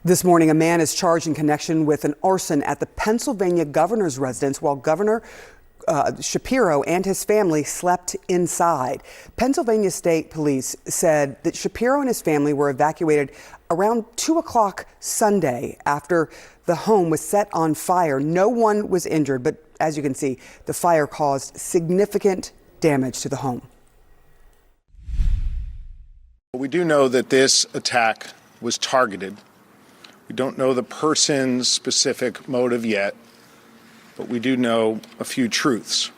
This morning, a man is charged in connection with an arson at the Pennsylvania governor's residence while Governor Shapiro and his family slept inside. Pennsylvania State Police said that Shapiro and his family were evacuated around 2 o'clock Sunday after the home was set on fire. No one was injured, but as you can see, the fire caused significant damage to the home. We do know that this attack was targeted. We don't know the person's specific motive yet, but we do know a few truths.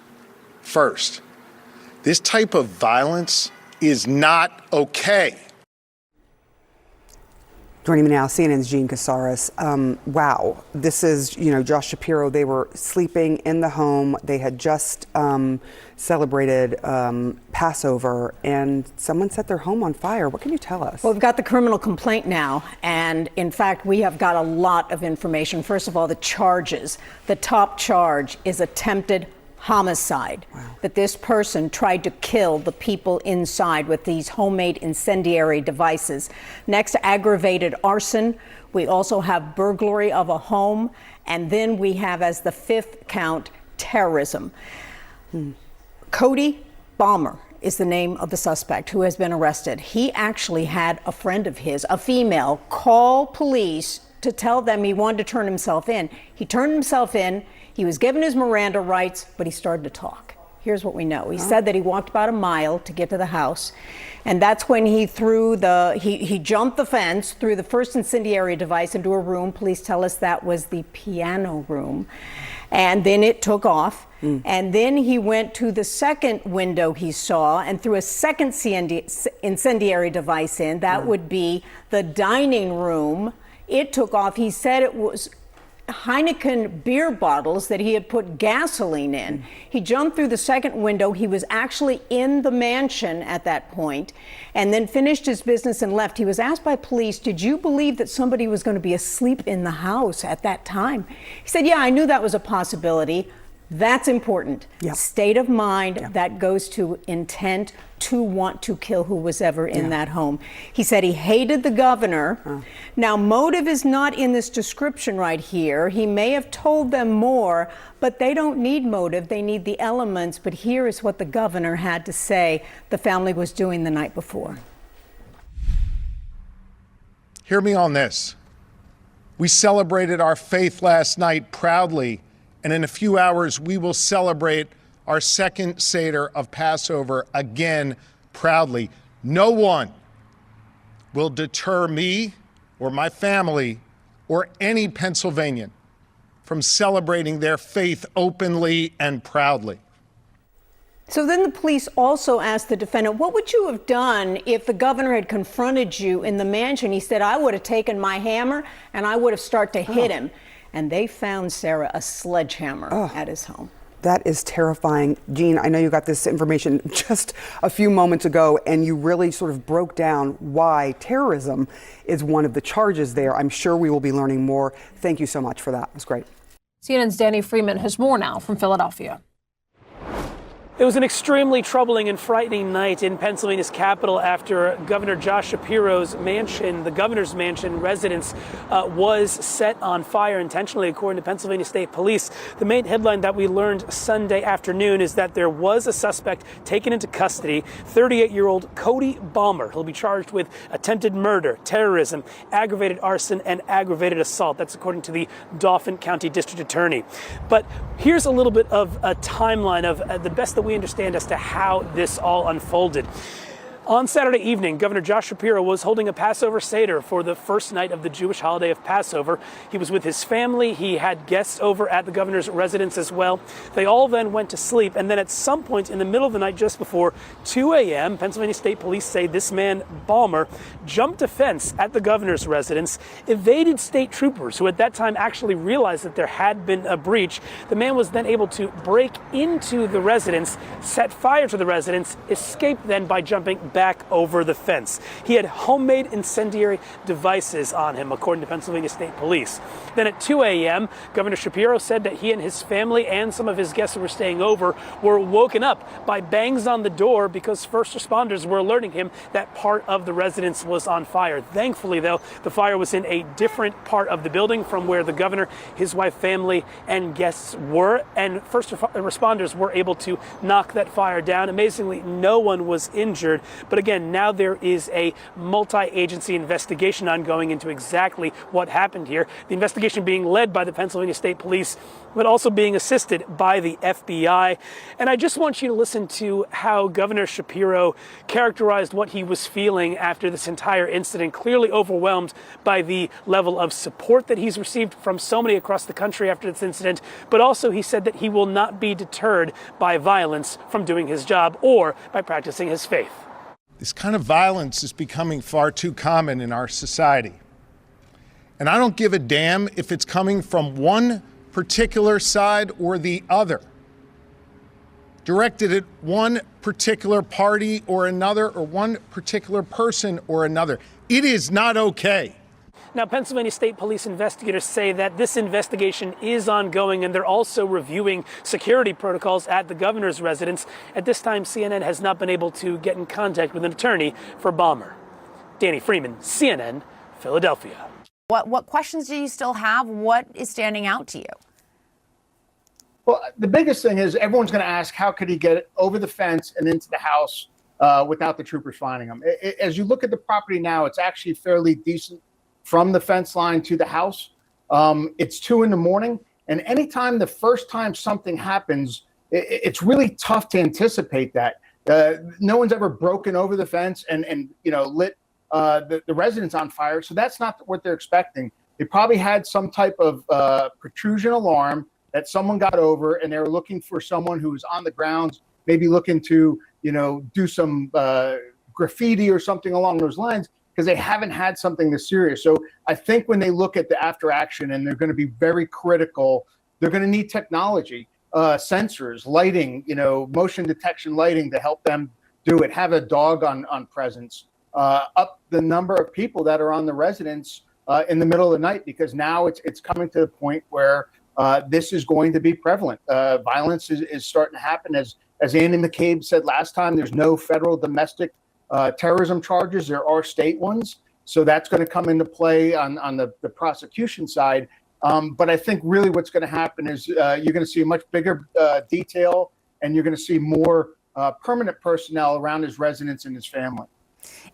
First, this type of violence is not okay. Joining me now, CNN's Jean Casares. Wow, this is, Josh Shapiro. They were sleeping in the home. They had just celebrated Passover, and someone set their home on fire. What can you tell us? Well, we've got the criminal complaint now, and in fact, we have got a lot of information. First of all, the charges. The top charge is attempted homicide. Wow. That this person tried to kill the people inside with these homemade incendiary devices. Next, aggravated arson. We also have burglary of a home. And then we have, as the fifth count, terrorism. Cody Balmer is the name of the suspect who has been arrested. He actually had a friend of his, a female, call police to tell them he wanted to turn himself in. He turned himself in. He was given his Miranda rights, but he started to talk. Here's what we know. He said that he walked about a mile to get to the house, and that's when he he jumped the fence, threw the first incendiary device into a room. Police tell us that was the piano room, and then it took off. And then he went to the second window he saw and threw a second incendiary device in. That would be the dining room. It took off. He said it was Heineken beer bottles that he had put gasoline in. He jumped through the second window. He was actually in the mansion at that point, and then finished his business and left. He was asked by police, did you believe that somebody was going to be asleep in the house at that time? He said, yeah, I knew that was a possibility. That's important. Yep. State of mind, yep. That goes to intent to want to kill who was ever in that home. He said he hated the governor. Now, motive is not in this description right here. He may have told them more, but they don't need motive. They need the elements. But here is what the governor had to say the family was doing the night before. Hear me on this. We celebrated our faith last night proudly, and in a few hours, we will celebrate our second Seder of Passover again proudly. No one will deter me or my family or any Pennsylvanian from celebrating their faith openly and proudly. So then the police also asked the defendant, what would you have done if the governor had confronted you in the mansion? He said, I would have taken my hammer and I would have started to hit him. And they found, Sarah, a sledgehammer at his home. That is terrifying. Jean, I know you got this information just a few moments ago, and you really sort of broke down why terrorism is one of the charges there. I'm sure we will be learning more. Thank you so much for that. It was great. CNN's Danny Freeman has more now from Philadelphia. It was an extremely troubling and frightening night in Pennsylvania's capital after Governor Josh Shapiro's mansion, the governor's mansion residence, was set on fire intentionally, according to Pennsylvania State Police. The main headline that we learned Sunday afternoon is that there was a suspect taken into custody, 38-year-old Cody Balmer. He'll be charged with attempted murder, terrorism, aggravated arson, and aggravated assault. That's according to the Dauphin County District Attorney. But here's a little bit of a timeline of the best that we understand as to how this all unfolded. On Saturday evening, Governor Josh Shapiro was holding a Passover Seder for the first night of the Jewish holiday of Passover. He was with his family. He had guests over at the governor's residence as well. They all then went to sleep. And then at some point in the middle of the night, just before 2 a.m., Pennsylvania State Police say this man, Balmer, jumped a fence at the governor's residence, evaded state troopers who at that time actually realized that there had been a breach. The man was then able to break into the residence, set fire to the residence, escape then by jumping back back over the fence. He had homemade incendiary devices on him, according to Pennsylvania State Police. Then at 2 a.m., Governor Shapiro said that he and his family and some of his guests who were staying over were woken up by bangs on the door because first responders were alerting him that part of the residence was on fire. Thankfully, though, the fire was in a different part of the building from where the governor, his wife, family, and guests were, and first responders were able to knock that fire down. Amazingly, no one was injured. But again, now there is a multi-agency investigation ongoing into exactly what happened here. The investigation being led by the Pennsylvania State Police, but also being assisted by the FBI. And I just want you to listen to how Governor Shapiro characterized what he was feeling after this entire incident, clearly overwhelmed by the level of support that he's received from so many across the country after this incident. But also he said that he will not be deterred by violence from doing his job or by practicing his faith. This kind of violence is becoming far too common in our society. And I don't give a damn if it's coming from one particular side or the other, directed at one particular party or another, or one particular person or another. It is not okay. Now, Pennsylvania State Police investigators say that this investigation is ongoing, and they're also reviewing security protocols at the governor's residence. At this time, CNN has not been able to get in contact with an attorney for Balmer. Danny Freeman, CNN, Philadelphia. What questions do you still have? What is standing out to you? Well, the biggest thing is everyone's going to ask, how could he get over the fence and into the house without the troopers finding him? As you look at the property now, it's actually fairly decent from the fence line to the house. It's 2 a.m. And anytime the first time something happens, it's really tough to anticipate that. No one's ever broken over the fence and lit the residence on fire. So that's not what they're expecting. They probably had some type of protrusion alarm that someone got over, and they were looking for someone who was on the grounds, maybe looking to, do some graffiti or something along those lines, because they haven't had something this serious. So I think when they look at the after action, and they're going to be very critical, they're going to need technology, sensors, lighting, motion detection lighting to help them do it, have a dog on presence, up the number of people that are on the residence in the middle of the night, because now it's coming to the point where this is going to be prevalent. Violence is starting to happen. As Andy McCabe said last time, there's no federal domestic terrorism charges. There are state ones. So that's going to come into play on the prosecution side. But I think really what's going to happen is you're going to see a much bigger detail, and you're going to see more permanent personnel around his residence and his family.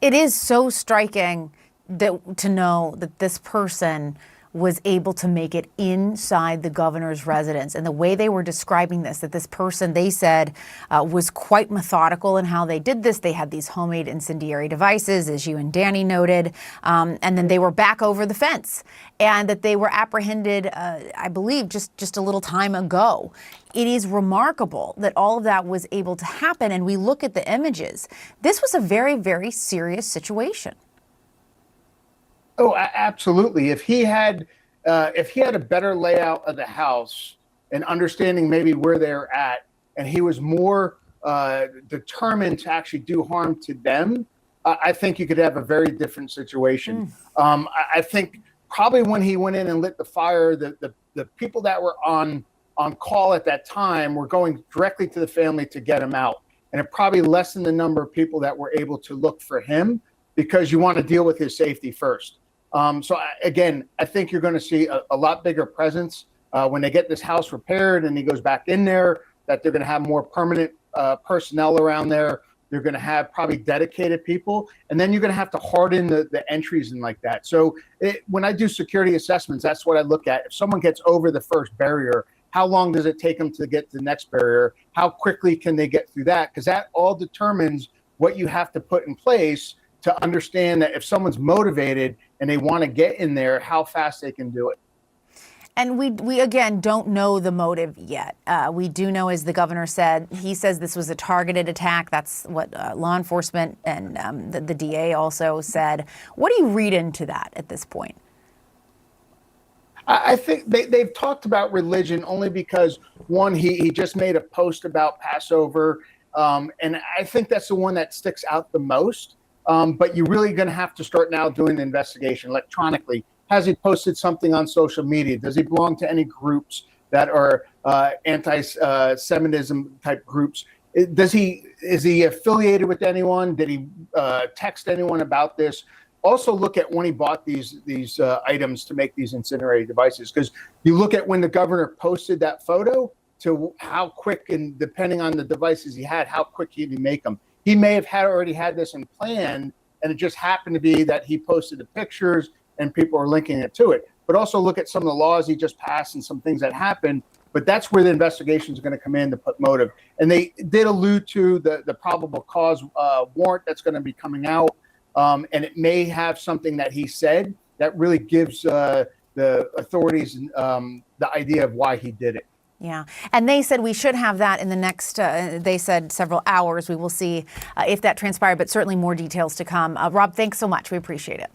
It is so striking to know that this person was able to make it inside the governor's residence. And the way they were describing this, that this person, they said, was quite methodical in how they did this. They had these homemade incendiary devices, as you and Danny noted, and then they were back over the fence, and that they were apprehended, I believe, just a little time ago. It is remarkable that all of that was able to happen. And we look at the images. This was a very, very serious situation. Oh, absolutely. If he had a better layout of the house and understanding maybe where they're at, and he was more determined to actually do harm to them, I think you could have a very different situation. I think probably when he went in and lit the fire, the people that were on call at that time were going directly to the family to get him out. And it probably lessened the number of people that were able to look for him, because you want to deal with his safety first. I think you're going to see a lot bigger presence when they get this house repaired and he goes back in there, that they're going to have more permanent personnel around there. They're going to have probably dedicated people, and then you're going to have to harden the entries and like that. So when I do security assessments, that's what I look at. If someone gets over the first barrier, how long does it take them to get to the next barrier? How quickly can they get through that? Because that all determines what you have to put in place to understand that if someone's motivated and they want to get in there, how fast they can do it. And we again don't know the motive yet. We do know, as the governor said, he says this was a targeted attack. That's what law enforcement and the DA also said. What do you read into that at this point? I think they've talked about religion only because, one, he just made a post about Passover. And I think that's the one that sticks out the most. But you're really going to have to start now doing the investigation electronically. Has he posted something on social media? Does he belong to any groups that are anti-Semitism type groups? Is he affiliated with anyone? Did he text anyone about this? Also look at when he bought these items to make these incendiary devices, because you look at when the governor posted that photo to how quick, and depending on the devices he had, how quick he could make them. He may have already had this in plan, and it just happened to be that he posted the pictures and people are linking it to it. But also look at some of the laws he just passed and some things that happened. But that's where the investigations are going to come in to put motive. And they did allude to the probable cause warrant that's going to be coming out. And it may have something that he said that really gives the authorities the idea of why he did it. Yeah. And they said we should have that in the next, they said several hours. We will see if that transpired, but certainly more details to come. Rob, thanks so much. We appreciate it.